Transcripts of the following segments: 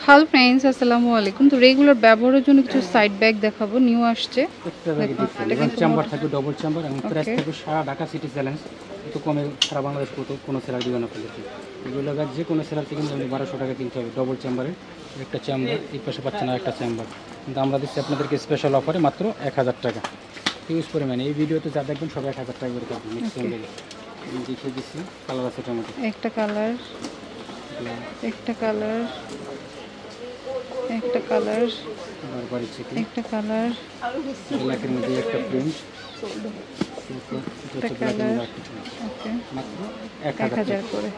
Hello friends, আসসালামু আলাইকুম। তো রেগুলার ব্যবহারের জন্য কিছু সাইড ব্যাগ দেখাবো, নিউ আসছে। একটা ব্যাগে ডিফারেন্ট চেম্বার থাকবে, ডবল চেম্বার এবং প্রাইস থাকবে সারা ঢাকা সিটি চ্যালেঞ্জ। তো কমে সারা বাংলাদেশ কোনো সেলার দিবে না আপনাদেরকে। এগুলো ব্যাগ যে কোনো সেলার থেকে কিন্তু 1200 টাকা কিনতে হবে। ডবল চেম্বারের একটা চেম্বার, এই পাশে পাচ্ছেন আর একটা চেম্বার, কিন্তু আমরা দিচ্ছি আপনাদেরকে স্পেশাল অফারে মাত্র 1000 টাকা। ইউজ পরিমাণে এই ভিডিওতে যা দেখবেন সব 1000 টাকা করে থাকবে। ম্যাক্সিমাম ব্যাগে আমি দেখিয়ে দিচ্ছি। কালার আছে এটার মধ্যে, একটা কালার, একটা কালার, একটা কালার, একটা কালার, ব্ল্যাকের মধ্যে একটা প্রিন্ট, একটা কালার। ওকে, মাত্র 1000 করে।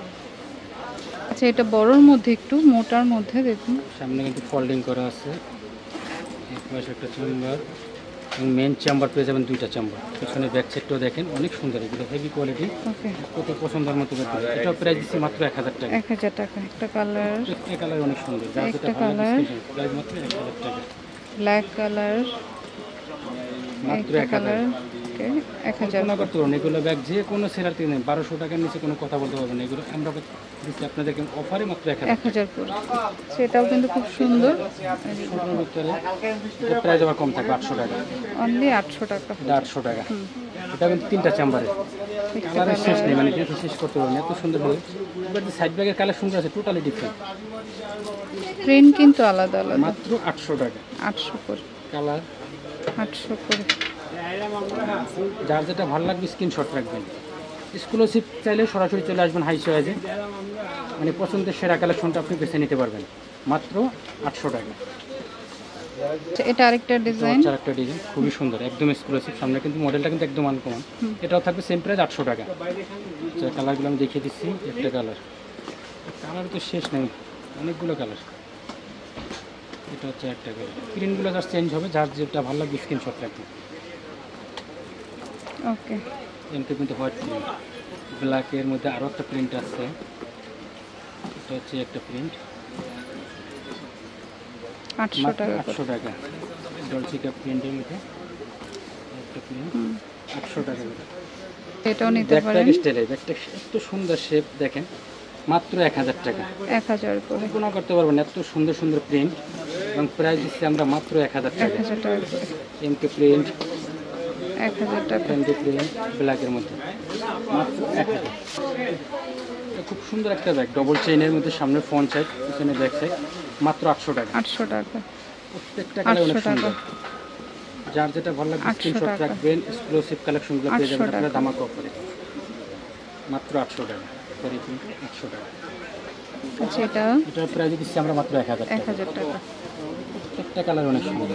আচ্ছা, এটা বড়র মধ্যে একটু মোটার মধ্যে দেখুন, সামনে কিন্তু ফোল্ডিং করা আছে। এক পাশে একটা চেম্বার এবং মেন চেম্বার পেয়ে যাবেন দুইটা চেম্বার। পিছনে ব্যাক সাইডটাও দেখেন অনেক সুন্দর, এগুলো হেভি কোয়ালিটি। ওকে, কত পছন্দের মতো ব্যাগ। এটাও প্রাইস দিচ্ছি মাত্র 1000 টাকা। 1000 টাকা। একটা কালার, এই কালার অনেক সুন্দর, যার যেটা ভালো লাগে প্রাইস মাত্র 1000 টাকা। ব্ল্যাক কালার, মাত্র একটা কালার। 1000। ওকে, 1000 কল্পনা করতে পারবেন এগুলো ব্যাগ যে কোনো সেলার থেকে নেন 1200 টাকার নিচে কোনো কথা বলতে পারবেন। এগুলো আমরা দিচ্ছি আপনাদেরকে অফারে মাত্র 1000 করে। সেটাও কিন্তু খুব সুন্দর। ভিতরে প্রাইস আবার কম থাকবে 800 টাকা। অনলি 800 টাকা। এটা 800 টাকা। এটা কিন্তু তিনটা চেম্বারের, কালারের শেষ নেই, মানে দেখে শেষ করতে পারবেন এত সুন্দর হবে। এবার যে সাইড ব্যাগের কালার সুন্দর আছে, টোটালি ডিফারেন্ট। প্রিন্ট কিন্তু আলাদা আলাদা। মাত্র 800 টাকা। 800 করে। কালার 800 করে। যার যেটা ভালো লাগবে স্ক্রিনশট রাখবেন। এক্সক্লুসিভ চাইলে সরাসরি চলে আসবেন হাই চয়েসে, মানে পছন্দের সেরা কালেকশনটা আপনি বেছে নিতে পারবেন মাত্র 800 টাকা। এটা আরেকটা ডিজাইন, আরেকটা ডিজাইন খুবই সুন্দর, একদম এক্সক্লুসিভ। সামনে কিন্তু মডেলটা কিন্তু একদম আনকমন। এটাও থাকবে সেম প্রাইস 800 টাকা। আচ্ছা, কালারগুলো আমি দেখিয়ে দিচ্ছি। একটা কালার, কালার তো শেষ নেই, অনেকগুলো কালার। এটা হচ্ছে একটা কালার। প্রিন্টগুলো জাস্ট চেঞ্জ হবে, যার যেটা ভালো লাগবে স্ক্রিনশট রাখবেন। ওকে, এমনি কিন্তু হোয়াইট প্রিন্ট, ব্ল্যাকের মধ্যে আরও একটা প্রিন্ট আছে। এটা হচ্ছে একটা প্রিন্ট, 800 টাকা। 800 টাকা। ডলচিকা প্রিন্টের মধ্যে একটা প্রিন্ট, 800 টাকা। এটাও নিতে পারেন। ব্যাগটা স্টাইলের, ব্যাগটা এত সুন্দর শেপ দেখেন, মাত্র 1000 টাকা। 1000 করে। কল্পনা করতে পারবেন এত সুন্দর সুন্দর প্রিন্ট, এবং প্রাইস দিচ্ছি আমরা মাত্র 1000 টাকা। 1000 টাকা করে। এমকে প্রিন্ট, 1000 টাকা। এমকে প্রিন্ট ব্ল্যাকের মধ্যে মাত্র 1000। এটা খুব সুন্দর একটা ব্যাগ, ডবল চেইনের মধ্যে, সামনে ফ্রন্ট সাইড, পিছনে ব্যাক সাইড, মাত্র 800 টাকা। 800 টাকা। প্রত্যেকটা কালার অনেক সুন্দর, যার যেটা ভালো লাগবে স্ক্রিনশট রাখবেন। এক্সক্লুসিভ কালেকশনগুলো পেয়ে যাবেন আপনারা ধামাকা অফারে মাত্র 800 টাকা। সরি, 800 টাকা। আচ্ছা, এটার প্রাইস দিচ্ছি আমরা মাত্র 1000 টাকা। 1000 টাকা। প্রত্যেকটা কালার অনেক সুন্দর,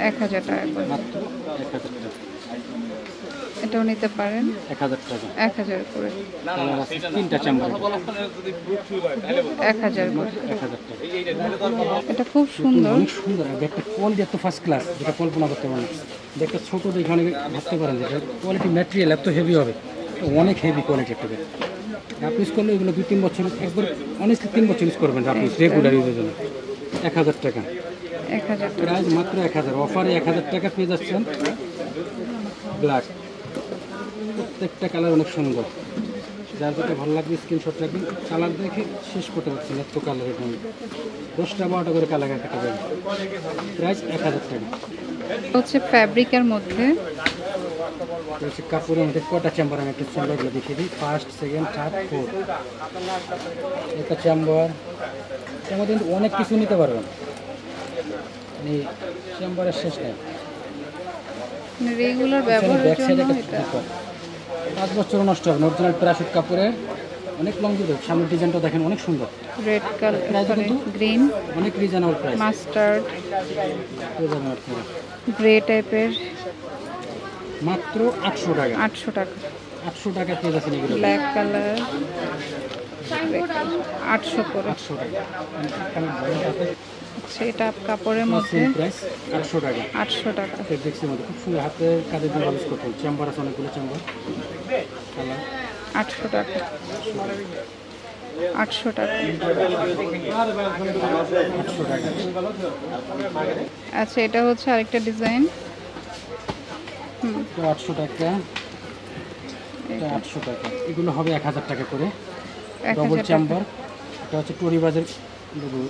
1000 টাকা করে। মাত্র 1000 টাকা। এটাও নিতে পারেন 1000 টাকা। 1000 করে। কালার আছে তিনটা চেম্বার, 1000 করে। 1000 টাকা। এটা খুব সুন্দর। অনেক সুন্দর, আর ব্যাগটা কোয়ালিটি এত ফার্স্ট ক্লাস, যেটা কল্পনা করতে পারেন না। ব্যাগটা ছোটো দেখে অনেকে ভাবতে পারেন যে কোয়ালিটি ম্যাটেরিয়াল এত হেভি হবে, অনেক হেভি কোয়ালিটি একটা ব্যাগ। রাফ ইউজ করলে এগুলো 2-3 বছর, একবার অনেস্টলি 3 বছর ইউজ করবেন রাফ ইউজ, রেগুলার ইউজের জন্য। 1000 টাকা 1000 টাকা। প্রাইস মাত্র 1000। অফারে 1000 টাকা পেয়ে যাচ্ছেন ব্ল্যাক। প্রত্যেকটা কালার অনেক সুন্দর, যার যেটা ভালো লাগবে স্ক্রিনশট রাখবেন। কালার দেখে শেষ করতে পারছেন, এত কালারের মধ্যে 10টা-12টা করে কালার একটা পাবেন। প্রাইস 1000 টাকা। হচ্ছে ফ্যাব্রিকের মধ্যে, হচ্ছে কাপড়ের মধ্যে কটা চেম্বার, আমি একটা চেম্বারগুলো দেখিয়ে দিই। 1st, 2nd, 3rd, 4th একটা চেম্বার। এর মধ্যে কিন্তু অনেক কিছু নিতে পারবেন, মানে চেম্বারের শেষ নেই। রেগুলার ব্যবহারের জন্য এটা 5 বছরও নষ্ট হবে না। অরিজিনাল প্যারাশুট কাপড়ের, অনেক লং দিবে। সামনের ডিজাইনটা দেখেন অনেক সুন্দর। রেড কালার, গ্রিন, অনেক রিজনেবল প্রাইস মাস্টার্ড, পেয়ে যাবেন আপনারা গ্রে টাইপের, মাত্র 800 টাকা। 800 টাকা। 800 টাকা পেয়ে যাচ্ছেন এগুলো। ব্ল্যাক কালার, 800 করে। 800 টাকা। সেটা কাপড়ের মধ্যে প্রাইস 800 টাকা। 800 টাকা। ফেব্রিক্সের মধ্যে খুব সুন্দর, হাতের কাজে দিয়ে ইউজ করতে হবে। চেম্বার আছে অনেকগুলো চেম্বার। কালার 800 টাকা। 800 টাকা। 800 টাকা। আচ্ছা, এটা হচ্ছে আরেকটা ডিজাইন। 800 টাকা। এটা 800 টাকা। এগুলো হবে 1000 টাকা করে। Double chamber. এটা হচ্ছে টরি বাজের দেখো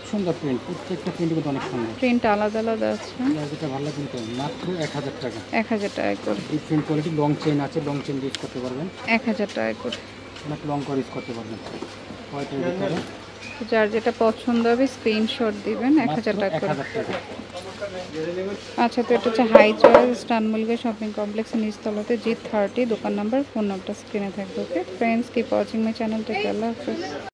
সুন্দর প্রিন্ট, প্রত্যেকটা প্রিন্ট কিন্তু অনেক সুন্দর। প্রিন্ট আলাদা আলাদা আছে। যার যেটা ভালো লাগে কিনতে হবে, মাত্র 1000 টাকা। 1000 টাকা করে। ডিফারেন্ট কোয়ালিটি লং চেন আছে, লং চেন ইউজ করতে পারবেন। 1000 টাকা করে। অনেক লং করে ইউজ করতে পারবেন। হোয়াইটের ভিতরে তো যার যেটা পছন্দ হবে স্ক্রিনশট দিবেন। 1000 টাকা করে। 1000 টাকা। আচ্ছা, তো এটা হচ্ছে হাই চয়েস স্টানমুলগা শপিং কমপ্লেক্সের নিচতলাতে G30 দোকান নাম্বার, ফোন নাম্বারটা স্ক্রিনে থাকবে। Okay friends, keep watching my channel. Take care, আল্লাহ হাফেজ।